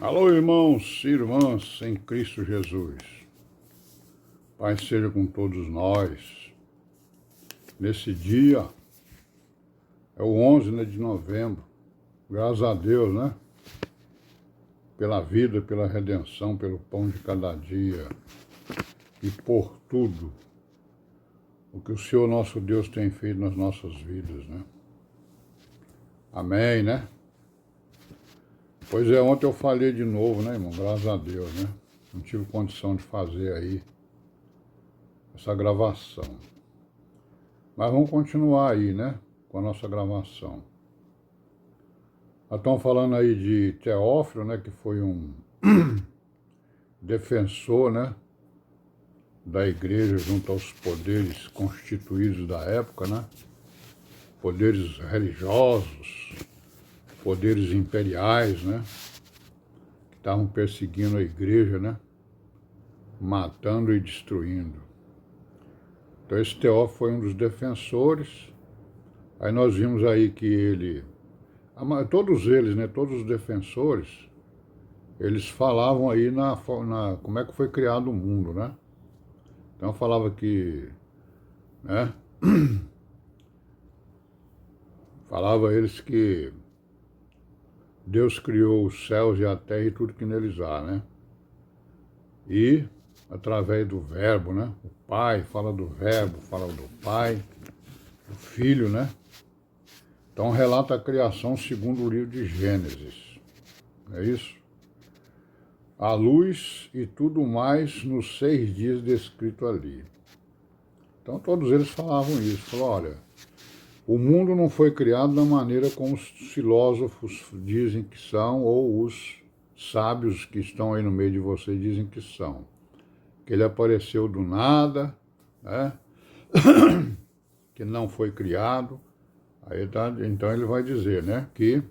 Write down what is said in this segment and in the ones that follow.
Alô, irmãos e irmãs em Cristo Jesus. Paz seja com todos nós. Nesse dia, é o 11, de novembro. Graças a Deus, né? Pela vida, pela redenção, pelo pão de cada dia e por tudo o que o Senhor nosso Deus tem feito nas nossas vidas, né? Amém, né? Pois é, ontem eu falei de novo, né, irmão? Graças a Deus, né? Não tive condição de fazer aí essa gravação. Mas vamos continuar aí, né, com a nossa gravação. Nós estamos falando aí de Teófilo, né, que foi um defensor, né, da igreja junto aos poderes constituídos da época, né, poderes religiosos, poderes imperiais, né, que estavam perseguindo a igreja, né, matando e destruindo. Então esse Teófilo foi um dos defensores. Aí nós vimos aí que ele, todos eles, né, todos os defensores, eles falavam aí como é que foi criado o mundo, né? Então falava que, né, falava eles que Deus criou os céus e a terra e tudo que neles há, né? E através do verbo, né? O Pai fala do verbo, fala do Pai, do Filho, né? Então relata a criação segundo o livro de Gênesis, não é isso? A luz e tudo mais nos 6 dias descrito ali. Então todos eles falavam isso, falaram, olha, o mundo não foi criado da maneira como os filósofos dizem que são, ou os sábios que estão aí no meio de vocês dizem que são. Que ele apareceu do nada, né? Que não foi criado. Aí então ele vai dizer, né, que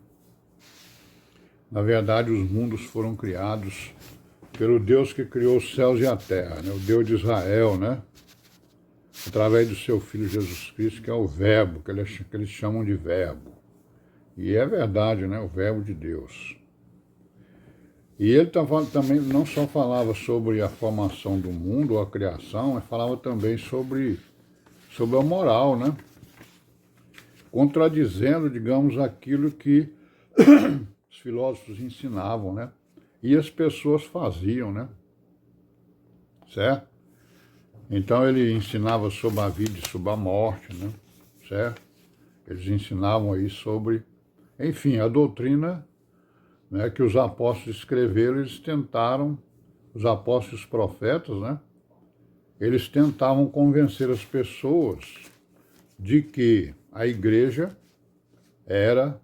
na verdade os mundos foram criados pelo Deus que criou os céus e a terra, né? O Deus de Israel, né? Através do seu Filho Jesus Cristo, que é o Verbo, que eles chamam de Verbo. E é verdade, né? O Verbo de Deus. E ele também não só falava sobre a formação do mundo, ou a criação, mas falava também sobre a moral, né? Contradizendo, digamos, aquilo que os filósofos ensinavam, né? E as pessoas faziam, né? Certo? Então ele ensinava sobre a vida e sobre a morte, né? Certo? Eles ensinavam aí sobre, enfim, a doutrina, né, que os apóstolos escreveram. Eles tentaram, os apóstolos e os profetas, né? Eles tentavam convencer as pessoas de que a igreja era,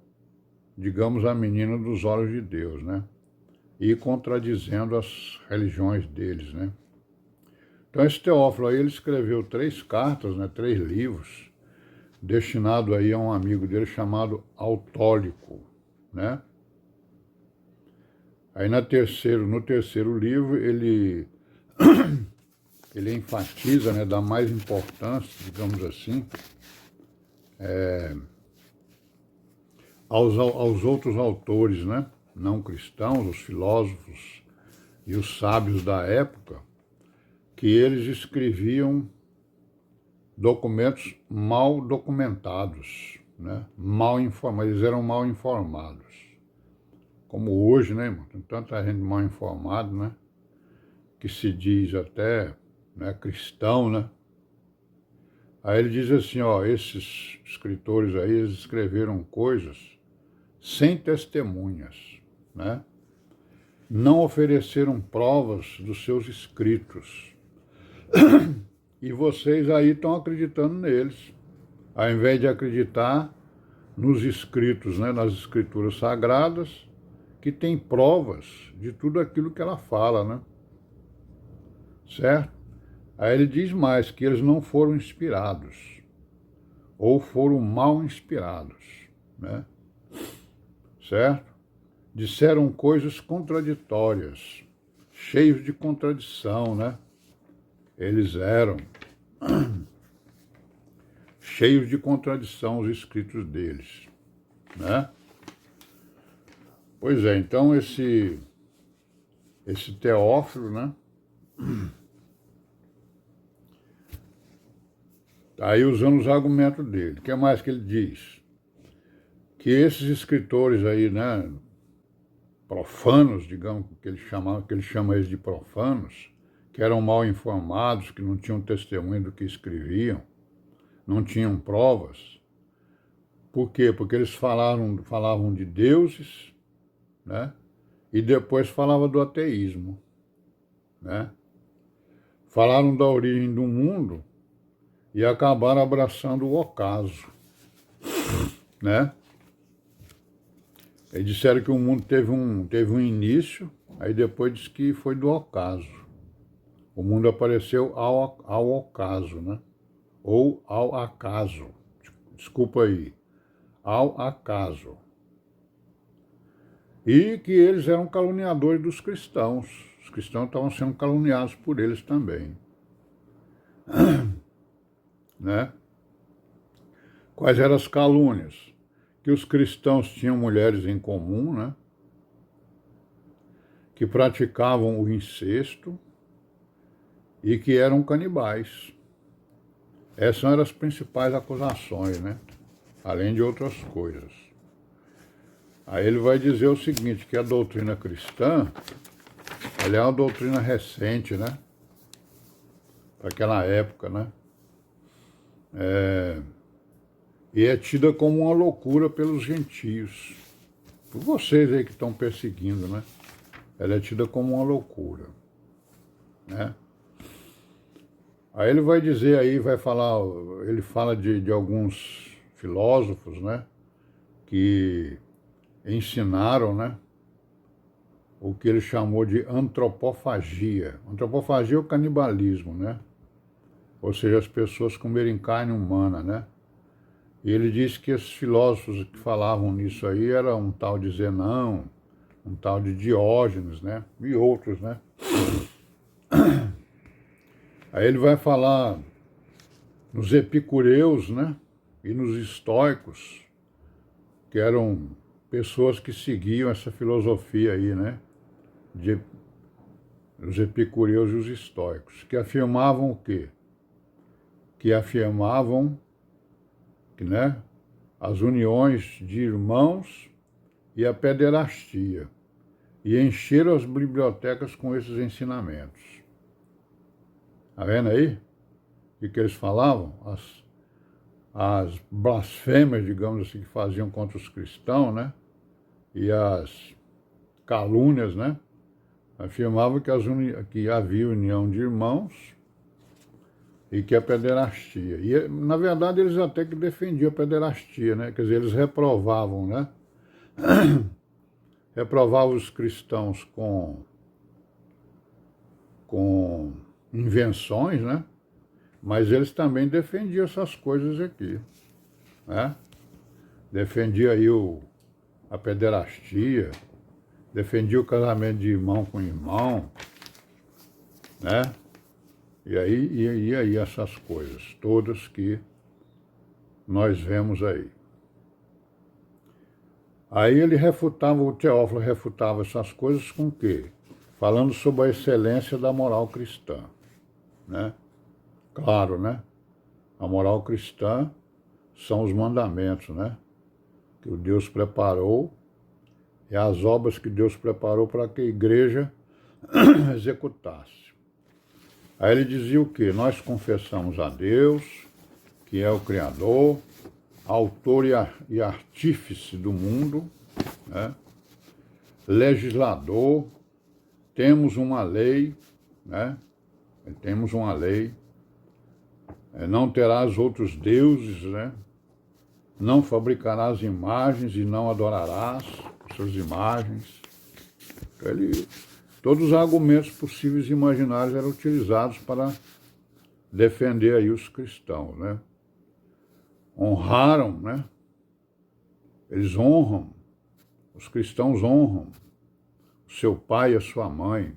digamos, a menina dos olhos de Deus, né? E contradizendo as religiões deles, né? Então esse Teófilo aí, ele escreveu 3 cartas, né, 3 livros, destinado aí a um amigo dele chamado Autólico, né? Aí no terceiro livro ele enfatiza, né, dá mais importância, digamos assim, aos outros autores, né, não cristãos, os filósofos e os sábios da época, que eles escreviam documentos mal documentados, né? Mal informados, eles eram mal informados. Como hoje, né, irmão? Tem tanta gente mal informada, né? Que se diz até, né, cristão, né? Aí ele diz assim, ó, esses escritores aí, eles escreveram coisas sem testemunhas, né? Não ofereceram provas dos seus escritos. E vocês aí estão acreditando neles, ao invés de acreditar nos escritos, né, nas escrituras sagradas, que tem provas de tudo aquilo que ela fala, né? Certo? Aí ele diz mais, que eles não foram inspirados, ou foram mal inspirados, né? Certo? Disseram coisas contraditórias, cheios de contradição, né? Eles eram cheios de contradição os escritos deles, né? Pois é, então esse esse Teófilo, né? Aí usando os argumentos dele. O que mais que ele diz? Que esses escritores aí, né, profanos, digamos, que ele chama eles de profanos, que eram mal informados, que não tinham testemunho do que escreviam, não tinham provas. Por quê? Porque eles falavam de deuses, né? E depois falavam do ateísmo, né? Falaram da origem do mundo e acabaram abraçando o ocaso, né? Eles disseram que o mundo teve um início, aí depois diz que foi do ocaso. O mundo apareceu ao ocaso, né? Ou ao acaso. Desculpa aí. Ao acaso. E que eles eram caluniadores dos cristãos. Os cristãos estavam sendo caluniados por eles também. Né? Quais eram as calúnias? Que os cristãos tinham mulheres em comum, né? Que praticavam o incesto e que eram canibais. Essas eram as principais acusações, né? Além de outras coisas. Aí ele vai dizer o seguinte, que a doutrina cristã, ela é uma doutrina recente, né? Para aquela época, né? E é tida como uma loucura pelos gentios. Por vocês aí que estão perseguindo, né? Ela é tida como uma loucura, né? Aí ele vai dizer aí, ele fala de alguns filósofos, né? Que ensinaram, né? O que ele chamou de antropofagia. Antropofagia é o canibalismo, né? Ou seja, as pessoas comerem carne humana, né? E ele disse que esses filósofos que falavam nisso aí era um tal de Zenão, um tal de Diógenes, né? E outros, né? Aí ele vai falar nos epicureus, né? E nos estoicos, que eram pessoas que seguiam essa filosofia aí, né? Os epicureus e os estoicos, que afirmavam o quê? Que afirmavam que, né, as uniões de irmãos e a pederastia, e encheram as bibliotecas com esses ensinamentos. Está vendo aí? O que eles falavam? As blasfêmias, digamos assim, que faziam contra os cristãos, né? E as calúnias, né? Afirmavam que havia união de irmãos e que a pederastia. E, na verdade, eles até que defendiam a pederastia, né? Quer dizer, eles reprovavam, né? Reprovavam os cristãos com invenções, né? Mas eles também defendiam essas coisas aqui, né? Defendia aí a pederastia, defendia o casamento de irmão com irmão, né? E aí essas coisas todas que nós vemos aí. Aí o Teófilo refutava essas coisas com o quê? Falando sobre a excelência da moral cristã, né? Claro, né? A moral cristã são os mandamentos, né? Que o Deus preparou, e as obras que Deus preparou para que a igreja executasse. Aí ele dizia o quê? Nós confessamos a Deus, que é o Criador, autor e artífice do mundo, né? Legislador, temos uma lei, né? Temos uma lei, não terás outros deuses, né? Não fabricarás imagens e não adorarás suas imagens. Todos os argumentos possíveis e imaginários eram utilizados para defender aí os cristãos, né? Honraram, né? Eles honram, os cristãos honram o seu pai e a sua mãe,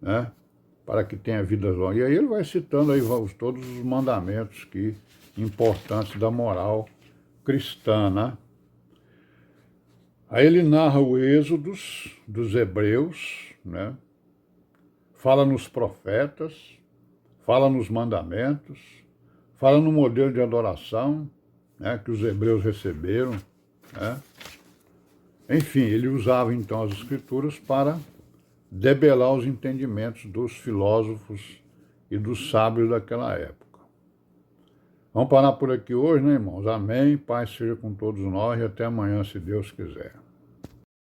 né? Para que tenha vidas longas. E aí ele vai citando aí todos os mandamentos importantes da moral cristã, né? Aí ele narra o êxodo dos hebreus, né? Fala nos profetas, fala nos mandamentos, fala no modelo de adoração, né, que os hebreus receberam, né? Enfim, ele usava então as escrituras para debelar os entendimentos dos filósofos e dos sábios daquela época. Vamos parar por aqui hoje, né, irmãos? Amém, paz seja com todos nós e até amanhã, se Deus quiser.